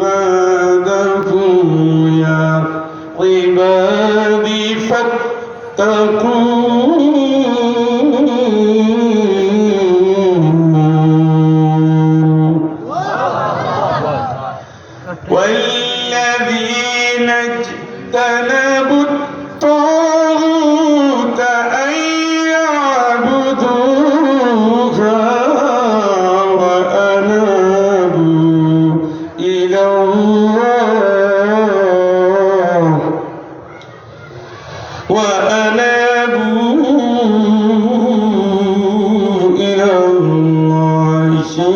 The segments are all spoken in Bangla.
عباده يا عبادي فاتقون والذين اجتنبوا الطاغوت أن يعبدوها وأنابوا إلى الله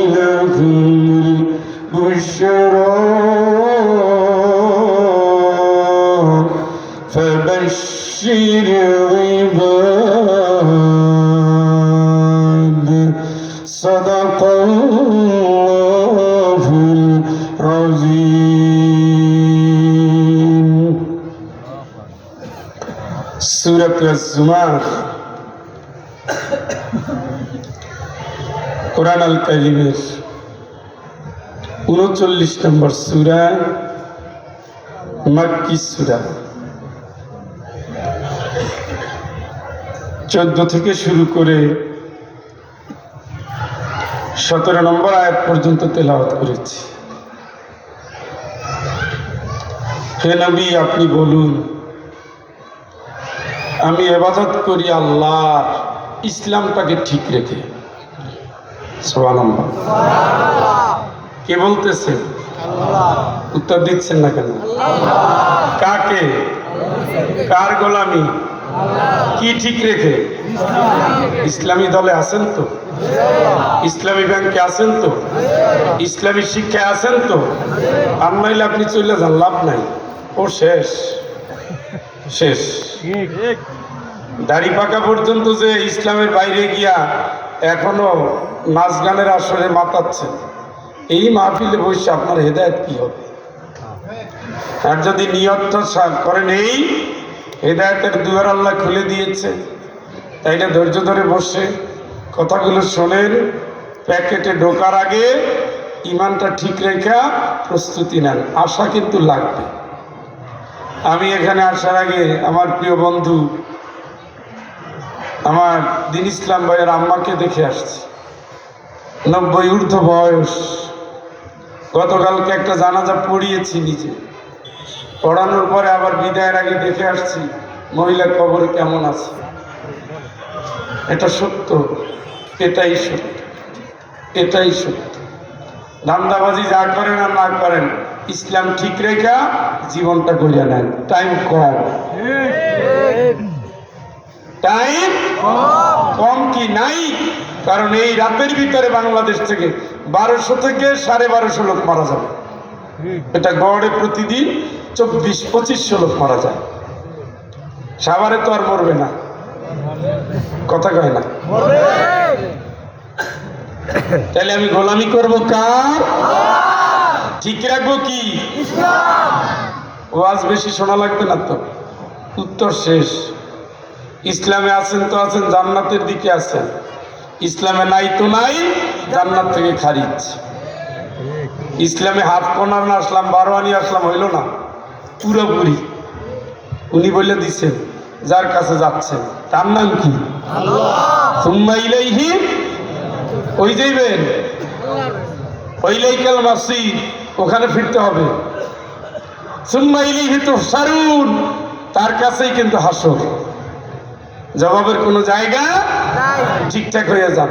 لهم البشرى فبشر عباد صدق الله العظيم سورة الزمر কোরআন আল কারীমের 39 নম্বর সূরা, মাক্কি সূরা। 14 থেকে শুরু করে 17 নম্বর আয়াত পর্যন্ত তেলাওয়াত করেছি। হে নবী, আপনি বলুন, আমি ইবাদত করি আল্লাহর, ইসলামটাকে ঠিক রেখে। সুবহানাল্লাহ। কে বলতেছে? উত্তর দিচ্ছেন না কেন? কাকে? কার গোলামি? কি ঠিক রেখে? ইসলামী দলে আছেন তো? ইসলামী ব্যাংকে আছেন তো? ইসলামী শিক্ষায় আছেন তো? আর নাইলে আপনি চলে যান, লাভ নাই। ও শেষ শেষ। দাড়ি পাকা পর্যন্ত যে ইসলামের বাইরে গিয়া এখনো নাচ গানের আসরে মাতাচ্ছে, এই মাহফিলে বসে আপনার হেদায়েত কি হবে? আর যদি নিয়তটা করেন এই হেদায়েতের দুয়ার আল্লাহ খুলে দিয়েছে, তাইলে ধৈর্য ধরে বসে কথাগুলো শোনেন। প্যাকেটে ঢোকার আগে ইমানটা ঠিক রেখা প্রস্তুতি নেন। আশা কিন্তু লাগবে। আমি এখানে আসার আগে আমার প্রিয় বন্ধু, আমার দিন ইসলাম ভাইয়ের আম্মাকে দেখে আসছি। 90 ঊর্ধ্ব বয়স। গতকালকে একটা জানাজা পড়িয়েছি নিজে, পড়ানোর পরে আবার বিদায়ের আগে দেখে আসছি মহিলা কবর কেমন আছে। এটা সত্য, এটাই সত্য, এটাই সত্য। ধান্দাবাজি যা করেন আর না করেন, ইসলাম ঠিক রেখা জীবনটা গড়িয়া নেন। টাইম কম, টাইম কম কি নাই? কারণ এই রাতের ভিতরে বাংলাদেশ থেকে 1200 থেকে 1250 লোক মারা যাবে। এটা গড়ে প্রতিদিন 24-2500 লোক মারা যায়। সাভারে তো আর মরবে না, কথা কয় না। তাহলে আমি গোলামি করবো কার? ঠিক রাখবো কি? ওয়াজ বেশি শোনা লাগবে না তো। উত্তর শেষ। ইসলামে আছেন তো আছেন, জান্নাতের দিকে আছেন। ইসলামে নাই তো নাই, জান্নাত থেকে খারিজ। ইসলামে হাফ কোনার না আসলাম, 12 আনি আসলাম হইল না, পুরোপুরি। উনি বলে দিচ্ছেন যার কাছে যাচ্ছেন তার নাম কি? সুম্মা ইলাইহি, ওই যাইবেন, ওইলাইকাল মাসির, ওখানে ফিরতে হবে। সুম্মা ইলাইহি তুহশারুন, তার কাছেই কিন্তু হাসর। জবাবের কোনো জায়গা ঠিকঠাক হয়ে যান।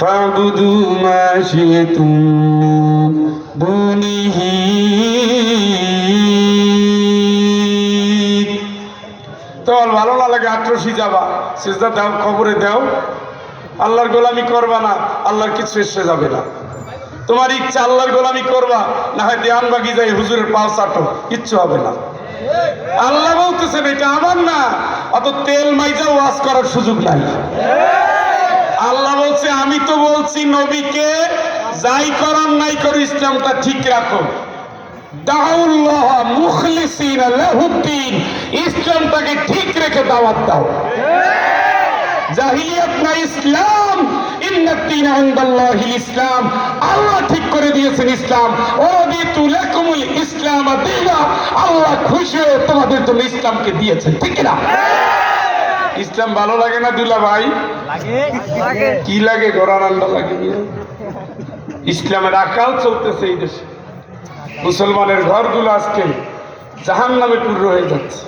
ফাবুদু মা শিতুম দুনিহি, তো ভালো না লাগে আটরসি যাবা, সিজদা দাও, কবরে দাও, আল্লাহর গোলামি করবা না, আল্লাহর কিছু এসে যাবে না। তোমার ইচ্ছা আল্লাহর গোলামি করবা, না হয় দেওয়ানবাগি যাই হুজুরের পাও চাটো, কিচ্ছু হবে না। আল্লাহ বলতেছেন এটা আমার না, অত তেল মাইজা ওয়াজ করার সুযোগ নাই। আল্লাহ বলছে আমি তো বলছি নবীকে যাই করার নাই করো, ইসলামটা ঠিক রাখো। দাউল্লাহ মুখলিসিনা লাহুদ্দিন, ইসলামটাকে ঠিক রেখে দাওয়াত দাও। জাহিলিয়াত না ইসলাম, ইন্নাদ দীনা ইনদাল্লাহিল ইসলাম। আল্লাহ ঠিক করে দিয়েছেন ইসলাম। ওয়ারাদিতু লাকুমুল ইসলাম দীনা, আল্লাহ খুশি হয়ে তোমাদের জন্য ইসলামকে দিয়েছেন, ঠিক কি না? ইসলাম ভালো লাগে না দুলা ভাই? লাগে। কি লাগে? ঘোড়ার আন্ডা লাগে। ইসলামের আকাল চলতেছে এই দেশে। মুসলমানের ঘরগুলো আজকে জাহান্নামে পূর্ণ হয়ে যাচ্ছে।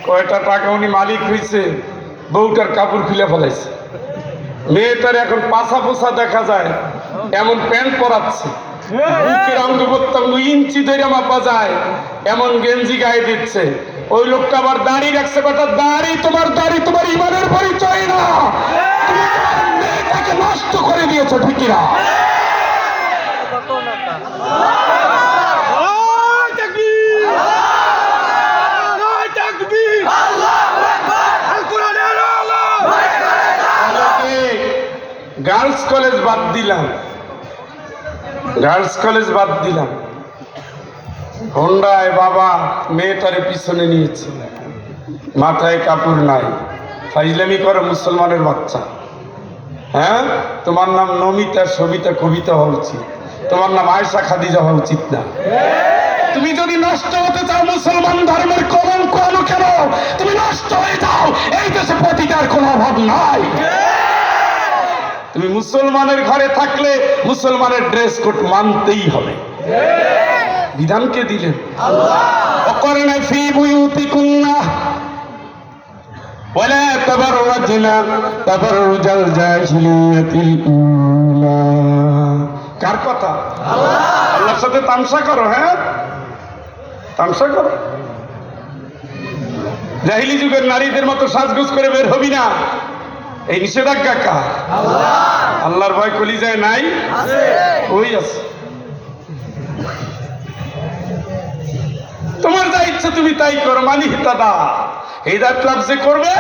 কয়টা টাকা উনি মালিক হয়েছে, বউটার কাপড় খুলে ফেলাইছে, মেয়েটার এখন পাছা পোছা দেখা যায় এমন প্যান্ট পরাচ্ছে, বুকের অঙ্গ প্রত্যঙ্গ ইঞ্চি ধরে মাপা যায় এমন গেঞ্জি গায়ে দিচ্ছে। ওই লোকটা আবার দাড়ি রাখছে। বেটা, দাড়ি তোমার ইমানের পরিচয় না, তুমি তোমার মেয়েটাকে নষ্ট করে দিয়েছো, ঠিক না? গার্লস কলেজ বাদ দিলাম, গার্লস কলেজ বাদ দিলাম, হোন্ডায় বাবা মেয়েটারে পিছনে নিয়েছে, মাথায় কাপড় নাই, ফাইজলামি করে মুসলমানের বাচ্চা। হ্যাঁ, তোমার নাম নমিতা, সবিতা, কবিতা হওয়া উচিত, তোমার নাম আয়েশা, খাদিজা হওয়া উচিত না। তুমি যদি নষ্ট হতে চাও, মুসলমান ধর্মের কলঙ্ক আনো কেন? তুমি নষ্ট হয়ে যাও, এই দেশে পতিতার কোনো অভাব নাই। তুমি মুসলমানের ঘরে থাকলে মুসলমানের ড্রেস কোড মানতেই হবে। বিধানকে দিলেন আল্লাহ। ওয়াকারনা ফি বুয়ুতিকুন্না ওয়ালা তাবাররাজনা তাবাররুজাল জাহিলিয়াতিল উলা। কার কথা? আল্লাহ। আল্লাহর সাথে তামসা করো? হ্যাঁ, তামসা করো। জাহিলি যুগের নারীদের মতো সাজগোজ করে বের হবি না। এই নিষেধাজ্ঞা কার? আল্লাহ। আল্লাহর ভয় কলিজায় নাই? আছে। ওই আছে। তোমার যা ইচ্ছা তুমি তাই করো, মানি হিতাদা। হেদায়েত লাভ যে করবে,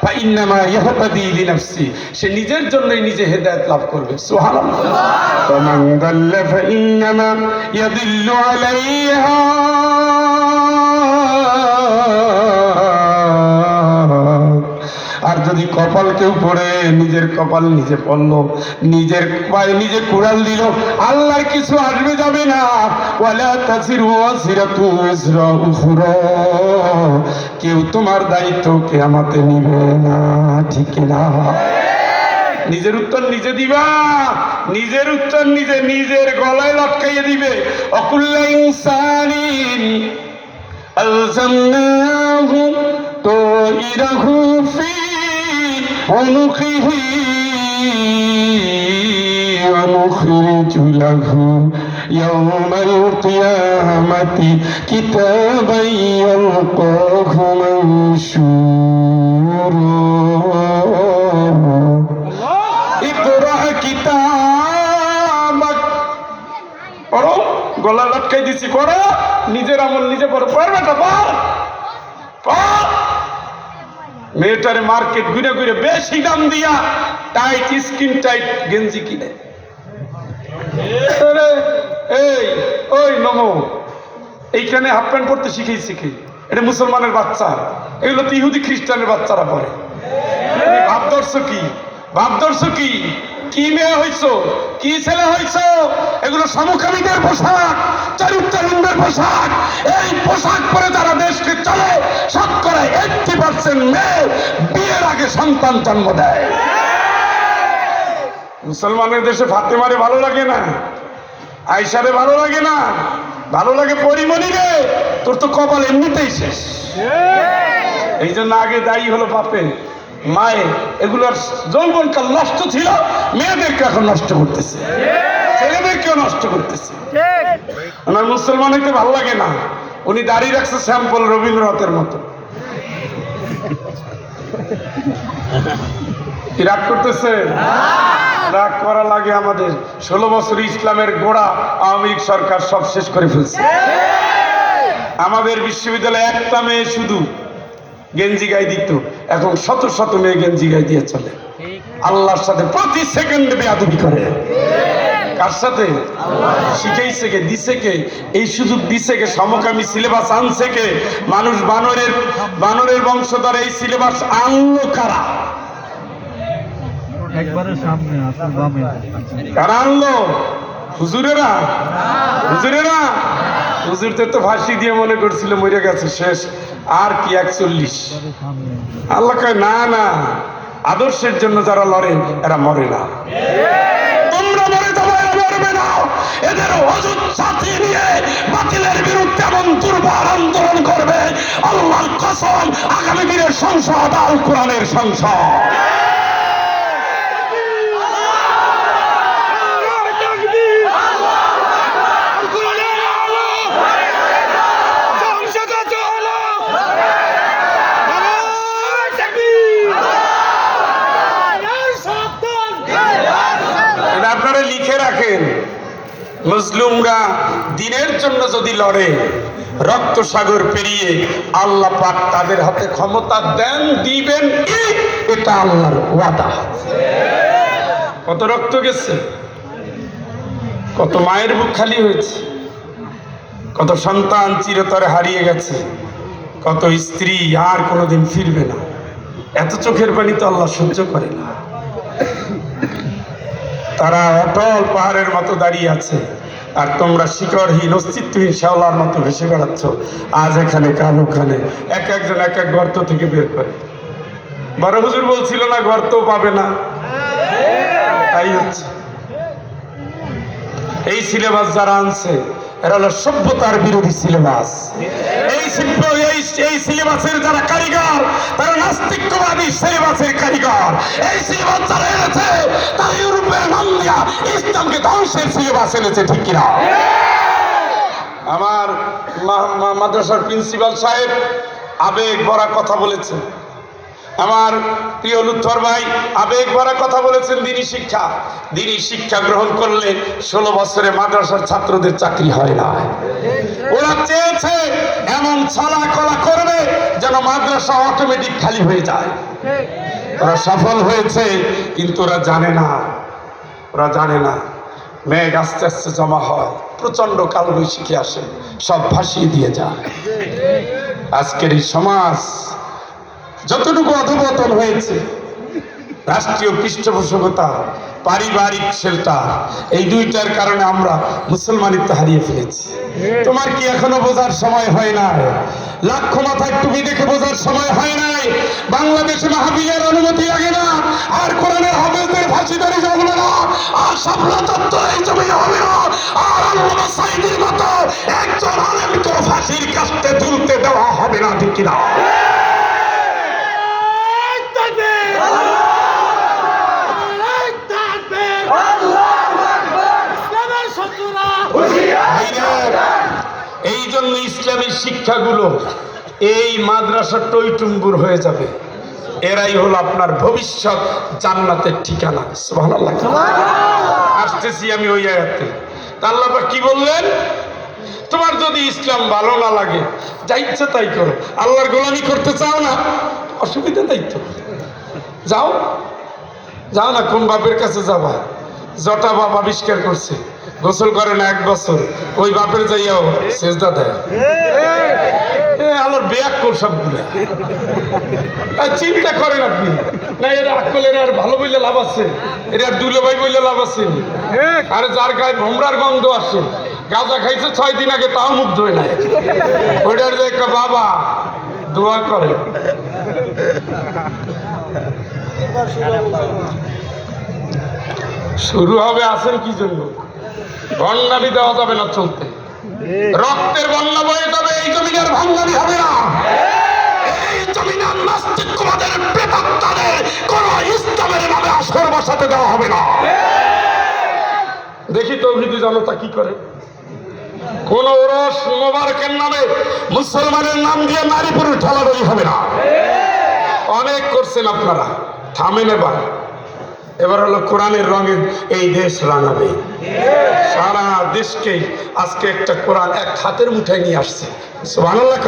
ফাইন্নামা ইয়াহতাদি লিনাফসি, সে নিজের জন্যই নিজে হেদায়েত লাভ করবে। সুবহানাল্লাহ। ফামান দাল্লা ফাইন্নামা ইয়াদিল্লু আলাইহা। আর যদি কপাল কেউ পড়ে, নিজের কপাল নিজে পড়লো, নিজের পায়ে নিজে কুড়াল দিল, আল্লাহর কিছু আসবে যাবে না। ওয়ালা তাজিরু ওয়াজিরাতু ওয়িজরা উখরা, কেউ তোমার দায়িত্ব কিয়ামতে নিবে না, ঠিক না? নিজের উত্তর নিজে দিবা, নিজের উত্তর নিজে নিজের গলায় লটকাইয়ে দিবে। অকুল্লা ইনসানিন আলজামনাহু তাইরাহু ফি عنقه ونخرج له يوم القيامة كتابا يلقاه منشورا اقرأ كتابك। পড়ো, গলা লটকাই দিছি, পড়ো, নিজের আমল নিজে পড়ো। পড়বে তো পড়। মেয়েটারে মার্কেট ঘুরে ঘুরে বেশি দাম দিয়া টাইট, স্কিন টাইট গেঞ্জি কিনে। এই ওই নমো, এইখানে হাফ প্যান্ট পরতে শিখেছি কি? এটা মুসলমানের বাচ্চা, এগুলো তো ইহুদি খ্রিস্টানের বাচ্চারা পরে। ভাবদর্শ কি? ভাবদর্শ কি? কি মেয়ে হইছো, কি ছেলে হইছো? এগুলো সমকামীদের পোশাক, চরিত্রহীনদের পোশাক। এই পোশাক পরে যারা দেশকে চলে, শতকরা 80% মেয়ে বিয়ের আগে সন্তান জন্ম দেয়। মুসলমানের দেশে ফাতেমারে ভালো লাগে না, আয়েশারে ভালো লাগে না, ভালো লাগে পরিমণি রে। তোর তো কপাল এমনিতেই শেষ। এই জন্য আগে দায়ী হলো বাপে, মায়ে। এগুলোর যৌবনকাল নষ্ট ছিল, মেয়েদেরকে এখন নষ্ট করতেছে, ছেলেদেরকেও নষ্ট করতেছে। আমার মুসলমান হইতে ভালো লাগে না। উনি দাঁড়িয়ে রাখছে স্যাম্পল রবীন্দ্রনাথের মতো। কি রাগ করতেছে? রাগ করা লাগে আমাদের। 16 বছর ইসলামের গোড়া আওয়ামী লীগ সরকার সব শেষ করে ফেলছে। আমাদের বিশ্ববিদ্যালয়ে একটা মেয়ে শুধু গেঞ্জি গায়ে দিত, এখন শত শত মেয়ে গেঞ্জি গায়ে দিয়ে চলে। আল্লাহর সাথে প্রতি সেকেন্ডে বেয়াদবি করে। কার সাথে? শিখাইছে কে? দিছে কে? এই সুযোগ দিছে কে? সমকামী সিলেবাস আনছে কে? মানুষ বানরের বংশধর এই সিলেবাস আনলো কারা? একবারে সামনে আপনার বামে কারা আনলো? হুজুরেরা? হুজুরেরা? হুজুরদের তো ফাঁসি দিয়ে মনে করছিল মরে গেছে, শেষ। আর কি 41? আল্লাহ কয় না না, আদর্শের জন্য যারা লড়ে এরা মরে না। তোমরা মরে যাবে, এরা মরবে না। এদের ওজুদ সাথে নিয়ে বাতিলের বিরুদ্ধে এমন দুর্বার আন্দোলন করবে, আল্লাহর কসম, আগামী দিনের সংসদ আল কোরআনের সংসদ। আপনারা লিখে রাখেন, মুসলিমরা দিনের জন্য যদি লড়ে, রক্ত সাগর পেরিয়ে আল্লাহ পাক তাদের হাতে ক্ষমতা দেন, দিবেন, এটা আল্লাহর ওয়াদা। কত রক্ত গেছে, কত মায়ের বুক খালি হয়েছে, কত সন্তান চিরতরে হারিয়ে গেছে, কত স্ত্রী আর কোনোদিন ফিরবে না। এত চোখের পানি তো আল্লাহ সহ্য করে না। তারা অটল পাহাড়ের মতো দাঁড়িয়ে আছে, আর তোমরা শিকড়হীন অস্তিত্বহীন শেওলার মতো ভেসে বেড়াচ্ছ, আজ এখানে কাল ওখানে, একজন এক এক গর্ত থেকে বের করে। বড় হুজুর বলছিল না গর্ত পাবে না, তাই হচ্ছে। এই সিলেবাস যারা আনছে এরা হলো সভ্যতার বিরোধী সিলেবাস। এই সিলেবাসের যারা কারিগর তারা নাস্তিকবাদী সিলেবাসের কারিগর। এই সিলেবাস যারা এনেছে তারা ইউরোপের নাম দিয়া ইসলামকে ধ্বংসের সিলেবাস এনেছে, ঠিক কিনা? আমার মাদ্রাসার প্রিন্সিপাল সাহেব আবেগ ভরা কথা বলেছেন, আমার প্রিয় লুৎফর ভাই আবেগ ভরা কথা বলেছেন। দিনী শিক্ষা গ্রহণ করলে 16 বছরে মাদ্রাসার ছাত্রদের চাকরি হয় না। ওরা চেয়েছে এমন ছলা কলা করবে যেন মাদ্রাসা অটোমেটিক খালি হয়ে যায়। ওরা সফল হয়েছে, কিন্তু ওরা জানে না মেঘ আস্তে আস্তে জমা হয়, প্রচন্ড কালবৈশাখী আসে, সব ভাসিয়ে দিয়ে যায়। আজকের এই সমাজ যতটুকু অধঃপতন হয়েছে, রাষ্ট্রীয় পৃষ্ঠপোষকতা, পারিবারিক শেল্টার, এই দুইটার কারণে আমরা মুসলমানিত্ব হারিয়ে ফেলেছি। তোমার কি এখনো বোঝার সময় হয় নাই? লাখ মাথায় টুপি দেখে বোঝার সময় হয় নাই? বাংলাদেশে মাহফিলের অনুমতি লাগে না, আর কোরআনের হাফেজদের ফাঁসিদারি জমবে না, আর শাপলা চত্বর এই জমিনে হবে না, আর আল্লামা সাঈদীর মতো একজন আলেমকে ফাঁসির কাস্তে ঝুলতে দেওয়া হবে না, ঠিক কিনা? এই জন্য ইসলামী শিক্ষাগুলো এই মাদ্রাসা টইটুম্বুর হয়ে যাবে। এরাই হলো আপনার ভবিষ্যৎ জান্নাতের ঠিকানা। সুবহানাল্লাহ। আসতেছি আমি ওই আয়াতে। আল্লাহ পাক কি বললেন? তোমার যদি ইসলাম ভালো না লাগে, যা ইচ্ছা তাই করো। আল্লাহর গোলামি করতে চাও না, অসুবিধা নাই তো, যাও না। কোন বাপের কাছে যাবা? জটা বাপ আবিষ্কার করছে, গোসল করে না 1 বছর, ওই বাপের যাইয়াও সেজদা দেয়। আল্লাহর বেয়াক্কল সবগুলো। চিন্তা করেন আপনি, না এরা আকলের আর ভালো বললে লাভ আছে, এরা দুলে ভাই বললে লাভ আছে। আরে যার গায়ে ভোমরার গন্ধ আসে, গাঁজা খাইছে 6 দিন আগে, তাও মুখ ধোয় নাই, ওইটার যে একটা বাবা দোয়া করে। শুরু হবে আসেন কি জন্য? ভণ্ডামি দেওয়া যাবে না চলতে, রক্তের বন্যা বয়ে যাবে। এই জমিনের ভণ্ডামি হবে না, এই জমিনের নাস্তিকবাদের প্রেতাত্মারে কোন ইসলামের নামে আসর বসাতে দেওয়া হবে না। দেখি তৌহিদি জনতা কি করে। কোন ওরস মোবারকের নামে মুসলমানের নাম দিয়ে নারী পুরুষ ঢালাঢালি হবে না। অনেক করছেন আপনারা, থামেন। এবার হলো কোরআনের রঙে এই দেশ রাঙাবে। সারা দেশকে আজকে একটা কোরআন এক হাতের মুঠায় নিয়ে আসছে। সুবহানাল্লাহ।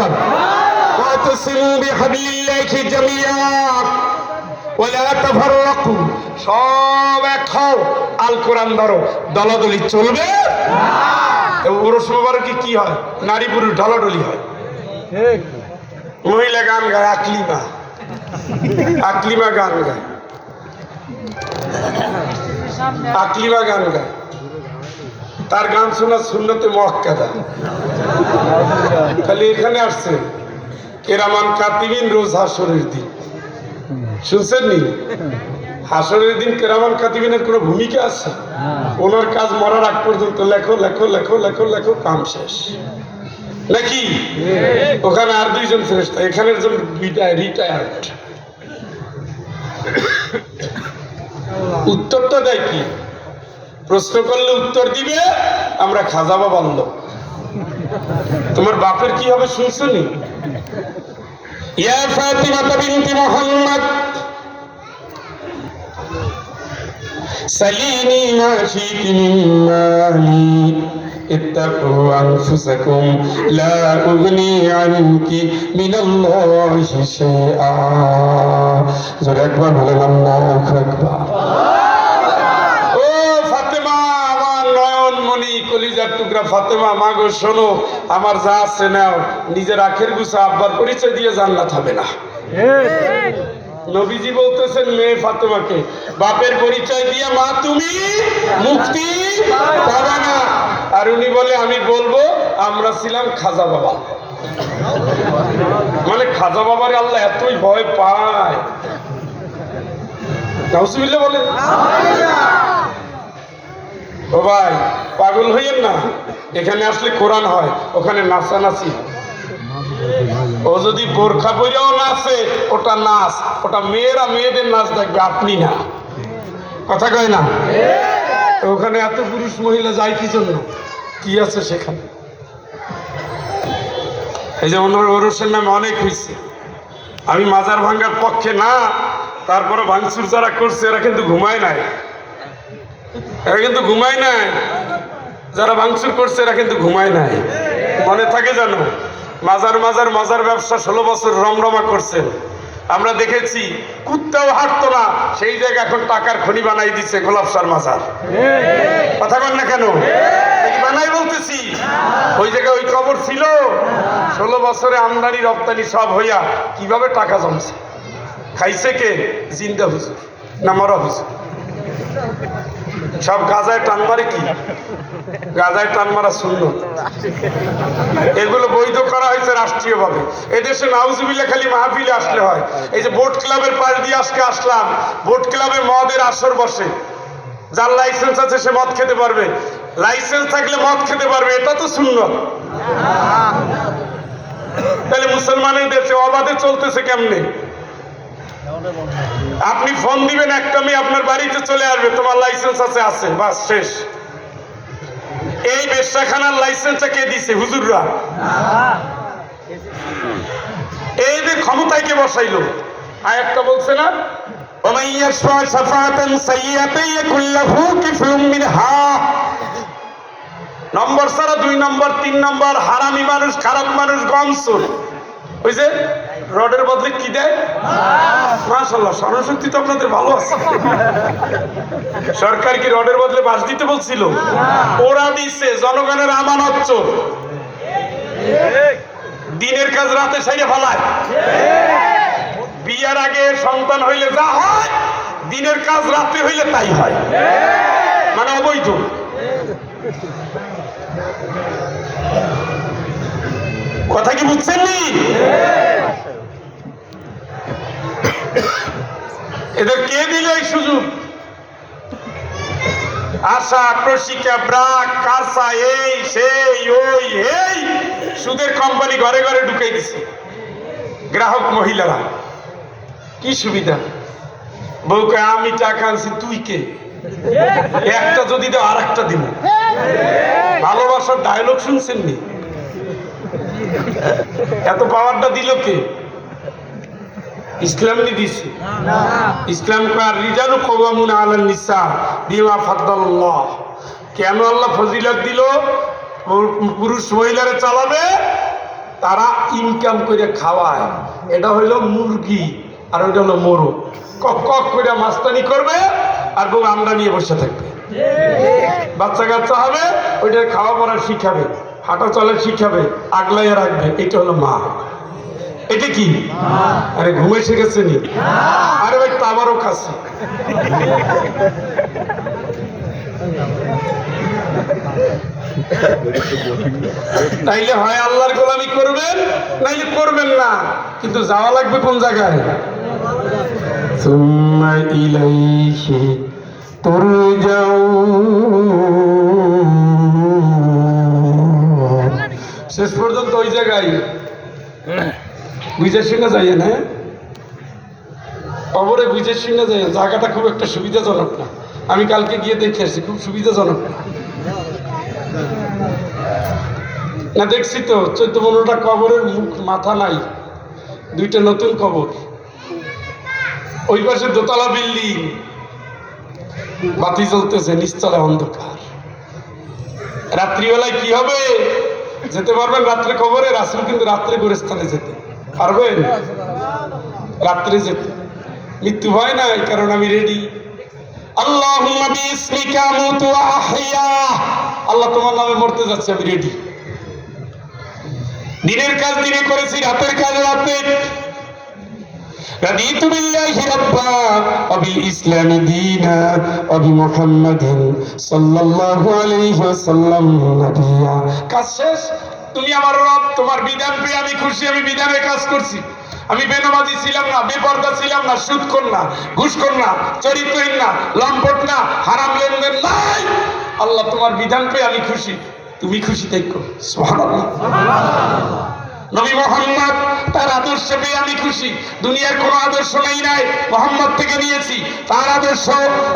ওয়ালা তাফাররাকু, সব এক হও, আল কোরআন ধরো। দলাদলি চলবে না। ওরস মোবারকে কি হয়? নারী পুরুষ ঢলাঢলি হয়। মহিলা গান গায়, আকলিমা গান গায়, আকলিমা গান গায়। তার গান শোনা সুন্নতে মুআক্কাদা। খালি এখানে আসছে কেরামান কাতিবিন রোজ হাসরের দিন, শুনছেন নি? হাসরের দিন কেরামান কাতিবিনের কোনো ভূমিকা আছে? ওনার কাজ মরার আগ পর্যন্ত লেখো লেখো লেখো লেখো লেখো, কাম শেষ নাকি? ওখানে আর দুইজন ফেরেশতা, এখানের জন রিটায়ার্ড। উত্তরটা দেয় কি? প্রশ্ন করলে উত্তর দিবে আমরা খাজা বাবার লোক। তোমার বাপের কি হবে শুনছনি? ইয়া ফাতিমা বিনতি মুহাম্মদ সালিনি মা শি'তি মিন মালি ইত্তাকু আনফুসাকুম লা উগনি আনকি মিনাল্লাহি শাইআ। জোরে একবার বলেন আল্লাহু আকবার। ও ফাতেমা, আমার নয়নমণি, কলিজার টুকরা ফাতেমা, মা গো শোনো, আমার যা আছে নাও, নিজের আখের গুছা আব্বার পরিচয় দিয়ে জান্নাত হবে না। নবীজি বলতেছেন মেয়ে ফাতেমাকে, বাপের পরিচয় দিয়ে মা তুমি মুক্তি পাবে না। আর উনি বলে আমি বলবো আমরা ছিলাম খাজা বাবা। মানে খাজা বাবারে আল্লাহ এতই ভয় পায়। নাউজুবিল্লাহ বলেন। ও ভাই, পাগল হইয়েন না। এখানে আসলে কোরআন হয়, ওখানে নাচানাচি হয়। ও যদি বোরখা পরেও নাচে, ওটা নাচ, ওটা মেয়েরা মেয়েদের নাচ দেখবে, আপনি না। কথা কয় না? ওখানে এত পুরুষ মহিলা যায় কি জন্য? কি আছে সেখানে? এই যে ওরসের নামে অনেক হয়েছে। আমি মাজার ভাঙ্গার পক্ষে না, তারপরে ভাঙচুর যারা করছে এরা কিন্তু ঘুমায় নাই, এরা কিন্তু ঘুমায় নাই। যারা ভাঙচুর করছে এরা কিন্তু ঘুমায় নাই। মনে থাকে জানো, মাজার ব্যবসা 16 বছর রমরমা করছেন। আমরা দেখেছি কুত্তাও হাঁটতো না, সেই জায়গায় এখন টাকার খনি বানাই দিচ্ছে গোলাপসার মাজার। কথা বল না কেন? বানাই বলতেছি, ওই জায়গায় ওই কবর ছিল। 16 বছরে আমদানি রপ্তানি সব হইয়া কিভাবে টাকা জমছে? খাইছে কে? জিন্দা হুজুর না মরা হুজুর? সব গাজায় টান মারে। কি গাজায় টান মারা সুন্নত? এগুলো বৈধ করা হয়েছে রাষ্ট্রীয়ভাবে। এদেশে নাউজুবিল্লাহ খালি মাহফিলে আসলে হয়। এই যে বোট ক্লাবের পাশ দিয়ে আজকে আসলাম, বোট ক্লাবে মদের আসর বসে। যার লাইসেন্স আছে সে মদ খেতে পারবে, লাইসেন্স থাকলে মদ খেতে পারবে, এটা তো সুন্নত। তাহলে মুসলমানের দেশে অবাধে চলতেছে কেমনে? আপনি ফোন দিবেন, একটা মেয়ে আপনার বাড়িতে চলে আসবে, তোমার লাইসেন্স আছে, বাস শেষ। এই বেশ্যাখানার লাইসেন্সটা কে দিছে? হুজুররা। এই যে ক্ষমতায় কে বসাইলো? আয়াতটা বলছে না, নম্বর ছাড়া 2 নম্বর 3 নম্বর হারামি মানুষ, খারাপ মানুষ, গমসুর। ওই যে রডের বদলে কি দেয়? মাশাআল্লাহ, স্মরণশক্তি তো আপনাদের ভালো আছে। সরকার কি রডের বদলে বাস দিতে বলছিল? ওরা দিচ্ছে। জনগণের আমানত চোর। দিনের কাজ রাতে সাইরে ফেলায়। বিয়ার আগে সন্তান হইলে যা হয়, দিনের কাজ রাতে হইলে তাই হয়, মানে অবৈধ। কথা কি বুঝছেন নি? এদের কে দিল এই সুযোগ? আশা, প্রশিকা, ব্রাক, কারসা, এই সেই ওই এই সুদের কোম্পানি ঘরে ঘরে ঢুকাই দিছে। গ্রাহক মহিলারা কি সুবিধা? বউকে আমি টাকা আনছি, তুই কে? একটা যদি দাও আর একটা দিব। ভালোবাসার ডায়লগ শুনছেন নি? এত পাওয়ারটা দিল কে? ইসলাম নি দিছে। ইসলাম কার রিজালু কওয়ামুনা আলান নিসা বিমা ফাদ্দালাল্লাহ। কেন আল্লাহ ফজিলত দিল? পুরুষ মহিলারে চালাবে, তারা ইনকাম করে খাওয়ায়। এটা হইল মুরগি আর ওইটা হলো মোরগ। কক কক করে মাস্তানি করবে আর বউ আমরা নিয়ে বসে থাকবে। বাচ্চা কাচ্চা হবে, ওইটা খাওয়া পড়া শিখাবে, হাঁটা চলা শিখাবে, আগলাইয়া রাখবে। এটা হলো মা। এটা কি? আরে ঘুমে শিখেছে নি? আরে ভাই তাবারও কাছে। তাইলে হয় আল্লাহর গোলামি করবেন, নাইলে করবেন না। কিন্তু যাওয়া লাগবে কোন জায়গায়? সুম্মা ইলাইহি তুরজাউন। শেষ পর্যন্ত ওই জায়গায় বুঝে শুনে যাইয়ে না, কবরে বুঝে শুনে যাই। জায়গাটা খুব একটা সুবিধাজনক না। আমি কালকে গিয়ে দেখে আসছি, খুব সুবিধাজনক না। না দেখছি তো 14-15টা কবরের মুখ মাথা নাই, 2টা নতুন কবর। ওই পাশে দোতলা বিল্ডিং, বাতি জ্বলতেছে, নিচতলা অন্ধকার। রাত্রিবেলায় কি হবে? যেতে পারবেন রাত্রে কবরে? রাসূল কিন্তু রাত্রে গোরস্থানে যেতে পারবেন, রাত্রে যেতে। মৃত্যু ভয় নাই, কারণ আমি রেডি। আল্লাহুম্মা বিইসমিকা আমুতু ওয়া আহইয়া। আল্লাহ তোমার নামে মরতে যাচ্ছে, আমি রেডি। দিনের কাজ দিনে করেছি, রাতের কাজ রাতে। রাদিতু বিল্লাহি রাব্বা ওয়া বিল ইসলামি দীনা ওয়া বিমুহাম্মাদিন সাল্লাল্লাহু আলাইহি ওয়াসাল্লাম নাবিয়্যা। কাজ শেষ। তুমি আমার রব, তোমার বিধান পেয়ে আমি খুশি। আমি বিধানে কাজ করছি। আমি বেনামাজি ছিলাম না, বেপরদা ছিলাম না, সুদখোর না, ঘুষখোর না, চরিত্রহীন না, লম্পট না, হারাম লেনদেন নাই। আল্লাহ তোমার বিধান পেয়ে আমি খুশি, তুমি খুশি থাকো। সুবহানাল্লাহ। নবী মুহাম্মদ তার আদর্শ পেয়ে আমি খুশি। দুনিয়ার কোনো আদর্শ নাই, মুহাম্মদ থেকে নিয়েছি। তার আদর্শ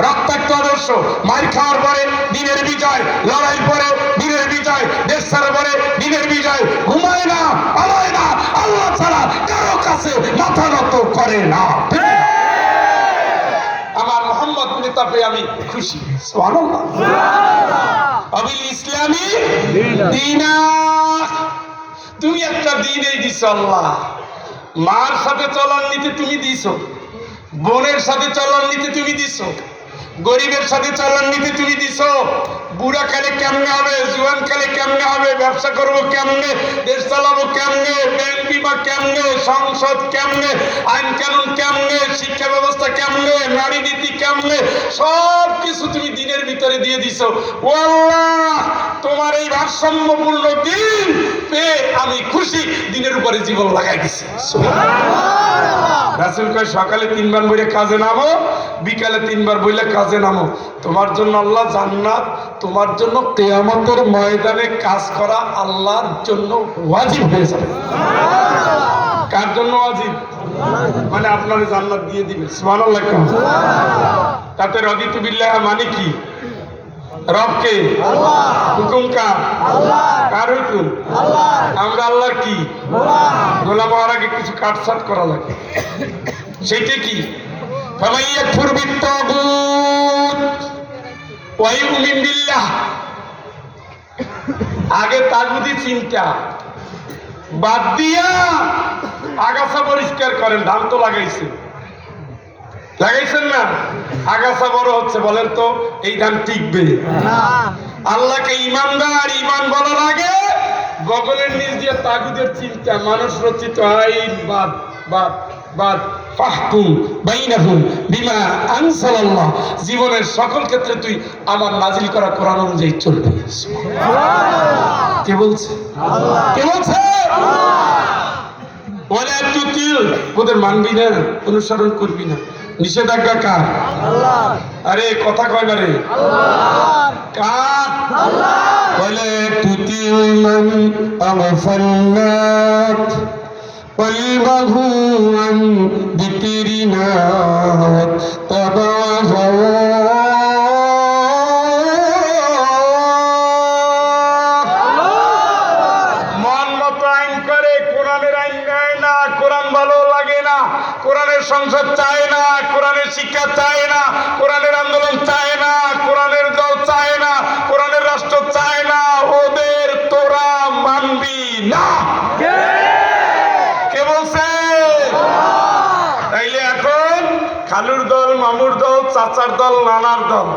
রক্তাক্ত আদর্শ। মার খাওয়ার পরে দিনের বিজয়, লড়াই পরে দিনের বিজয়, দেশ ছাড়ার পরে দিনের বিজয়। ঘুমায় না, পালায় না, আল্লাহ ছাড়া কারো কাছে মাথা নত করে না। আমার মুহাম্মদ নেতা পেয়ে আমি খুশি। সুবহানাল্লাহ। আবিল ইসলামি দীনা। তুমি একটা দিনেই দিছো আল্লাহ। মার সাথে চলার নীতি তুমি দিছো, বোনের সাথে চলার নীতি তুমি দিছো, গরিবের সাথে চলার নীতি তুমি দিছো। বুড়া কালে কেমনে হবে, জুয়ান কালে কেমনে হবে, ব্যবসা করবো কেমনে, দেশ চালাবো কেমনে, ব্যাংক বিমা কেমনে, সংসদ কেমনে, আইন কানুন কেমনে, শিক্ষা ব্যবস্থা কেমনে, নারী নীতি কেমনে, সব কিছু তুমি দিনের ভিতরে দিয়ে দিছো। ও আল্লাহ, তোমার এই ভারসাম্যপূর্ণ দিন পেয়ে আমি খুশি। দিনের উপরে জীবন লাগাই দিছি। রাসূল কয় সকালে 3 বার বইলে কাজে নামো, বিকালে 3 বার বইলে কাজে নামো। তোমার জন্য আল্লাহ জান্নাত, তোমার জন্য কিয়ামতের ময়দানে কাজ করা আল্লাহর জন্য ওয়াজিব হয়ে যাবে। কার জন্য ওয়াজিব? মানে আপনার জান্নাত দিয়ে দিবে। সুবহানাল্লাহ। তাতে রাদিতু বিল্লাহ মানে কি? রবকে, হুকুম কার? কার হুকুম? আমরা আল্লাহর কি গোলাম হওয়ার আগে কিছু কাটছাট করা লাগে। সেইটা কি? ফামান ইয়াকফুর বিত্তাগুত ওয়া ইউমিন বিল্লাহ। আগে তাগুতি চিন্তা বাদ দিয়া আগাছা পরিষ্কার করেন। ধান তো লাগাইছেন না? আগাছা বড় হচ্ছে, বলেন তো এই ধান টিকবে? আল্লাহকে ইমানদার ইমান বলার আগে গগনের নিচ দিয়ে তাগুদের চিন্তা, মানুষ রচিত আইন বাদ বাদ বাদ। ফাহকুম বাইনাহুম বিমা আনজালাল্লাহ। জীবনের সকল ক্ষেত্রে তুই আমার নাজিল করা কোরআন অনুযায়ী চলবি। সুবহানাল্লাহ। কে বলছে? আল্লাহ। কে বলছে? আল্লাহ। ওয়ালা তুতিল, ওদের মানবি না, অনুসরণ করবি না। নিষেধাজ্ঞা কার? আল্লাহ। আরে কথা কয় না রে। আল্লাহ। কার? আল্লাহ। ওয়ালা তুতিল মান আগফালনাক قلبه عن ذكرنا واتبع هواه। মন মতো আইন করে, কোরআনের আইন নেয় না, কোরআন ভালো লাগে না, কোরআনের সংসদ চায় না, কোরআনের শিক্ষা চায় না, কোরআনের আন্দোলন চায় না, কোরআনের দল চায় না, কোরআনের রাষ্ট্র চায় না, ওদের তোরা মানবি না। তাইলে এখন খালুর চাচার দল, নানার দল,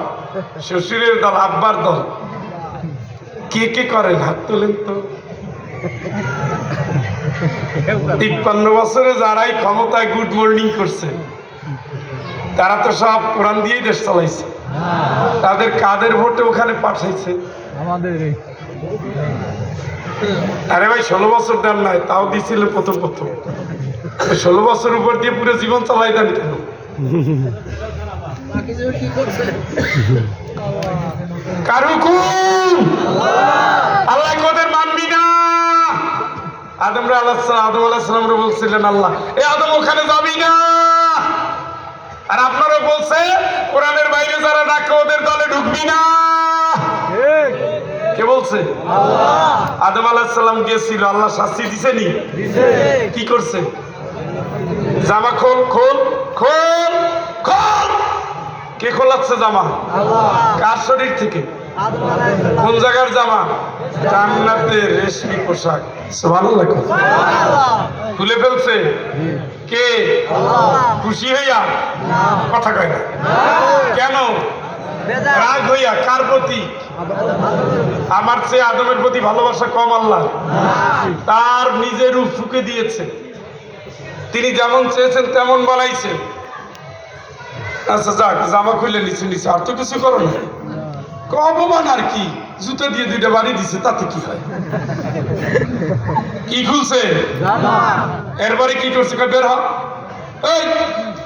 শ্বশুরের দল, আব্বার দল, কে কে করেন হাত তোলেন তো। 53 বছরে যারাই ক্ষমতায় গুড মর্নিং করছে তারা তো সব কোরআন দিয়েই দেশ চালাইছে। তাদের কাদের ভোটে ওখানে পাঠাইছে? আমাদের আরে ভাই 16 বছর দেন নাই, তাও দিছিল প্রথম 16 বছর উপর দিয়ে পুরো জীবন চালাই দেন কেন? কার হুকুম? আল্লাহ কোদের মানবি না। আদম আলাইহিস সালাম বলছিলেন আল্লাহ, এ আদম ওখানে যাবি না। আর আপনারা বলছে কোরআনের বাইরে যারা ডাকে ওদের দলে ঢুকবি না। কে বলছে? আদম আলাইহিস সালাম গিয়েছিল, আল্লাহ শাস্তি দিছেনি? কি করছে? জামা খোল খোল খোল খোল। কে খোলাচ্ছে জামা? কার শরীর থেকে? কোন জায়গার জামা? জান্নাতের রেশমি পোশাক। সুবহানাল্লাহ। খুলে ফেলছে কে? খুশি হইয়া? কথা কয় না কেন? রাগ হইয়া? কার প্রতি? আমার চেয়ে আদমের প্রতি ভালোবাসা কম আল্লাহ? তার নিজের রূপ ফুঁকে দিয়েছে, তিনি যেমন চেয়েছেন তেমন বানাইছেন। আচ্ছা যাক, জামা খুলে নিচে নিচে, আর তো কিছু করো না। অপমান আর কি, জুতো দিয়ে 2টা বাড়ি দিছে, তাতে কি হয়? কি খুলছে? এরপরে কি করছে? বের হ, এই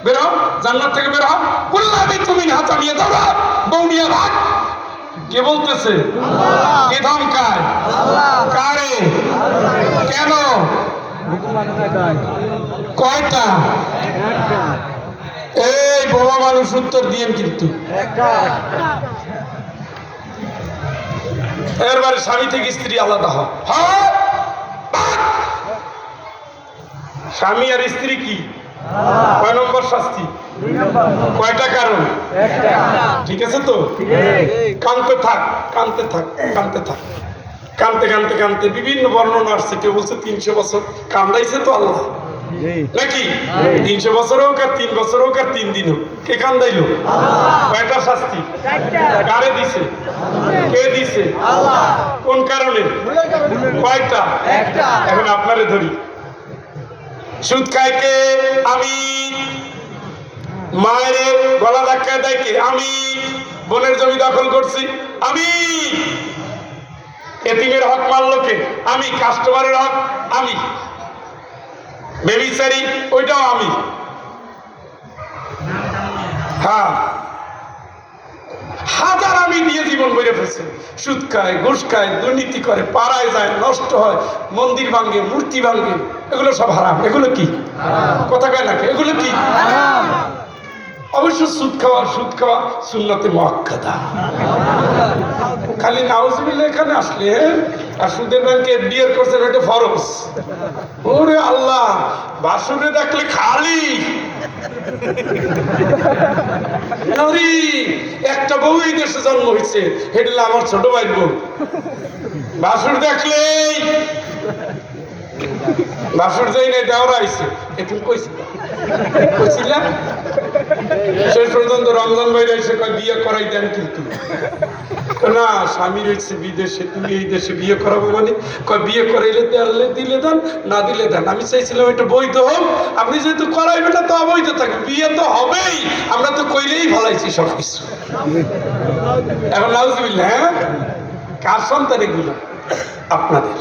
বের হ, জান্নাত থেকে বের হ। কুল্লাবি তুমি হাতা নিয়ে দাঁড়া, বউ নিয়ে ভাগ। কে বলতেছে? কে ধমকায়? কারে? কেন? কয়টা? এই বোমা মানুষ উত্তর দিয়েন কিন্তু। এরবারে স্বামী থেকে স্ত্রী আলাদা হয়। স্বামী আর স্ত্রী কি? কয় নম্বর শাস্তি? কয়টা কারণ? ঠিক আছে তো? কানতে থাক, কানতে থাক, কানতে থাক। কানতে কানতে কানতে বিভিন্ন বর্ণনা আসছে। কেউ বলছে 300 বছর কান্দাইছে তো আল্লাহ, নাকি 300 বছর হোক আর 3 বছর হোক আর 3 দিন হোক, কে কান্দাইলো? কয়টা শাস্তি? কারে দিছে? কে দিছে? কোন কারণে? কয়টা? এখন আপনারে ধরি। সুদ খায় কে? আমি। মায়ের গলা ধাক্কা দেয় কে? আমি। বোনের জমি দখল করছি আমি। এতিমের হক মারলো কে? আমি। কাস্টমারের হক আমি। বেবিচারি ওইটাও আমি। হ্যাঁ, হাজার আমি দিয়ে জীবন বেড়ে ফেলছে। সুদ খায়, ঘুষ খায়, দুর্নীতি করে, পাড়ায় যায়, নষ্ট হয়, মন্দির ভাঙ্গে, মূর্তি ভাঙ্গে, এগুলো সব হারাম। এগুলো কি? কথা কয় নাকি? এগুলো কি? অবশ্য সুদ খাওয়া সুন্নতে মুআক্কাদা। খালি নাউজুবিল্লাহ এখানে আসলে আর সুদের ব্যাংকে বিয়ের করছেন, এটা ফরজ। ওরে আল্লাহ, বাসুরে দেখলে খালি একটা বউ এই দেশে জন্ম হয়েছে, হেডলে আমার ছোট ভাইয়ের বউ। বাসুর দেখলেই বাসুর যাই নাই, দেওয়ার আইছে। এখন কইছিলাম শেষ পর্যন্ত রমজান ভাইরা এসে বিয়ে করাই দেন, কিন্তু না, স্বামী রয়েছে বিদেশে, তুমি এই দেশে বিয়ে করাবো মানে বিয়ে করাইলে দিলে দেন, না দিলে দেন। আমি চাইছিলাম এটা বৈধ হোক, আপনি যেহেতু করাইবেন না তো অবৈধ থাকে, বিয়ে তো হবেই, আমরা তো কইলেই ভালাইছি সবকিছু। এখন নাউজুবিল্লাহ। হ্যাঁ, কার সন্তান এগুলো? আপনাদের।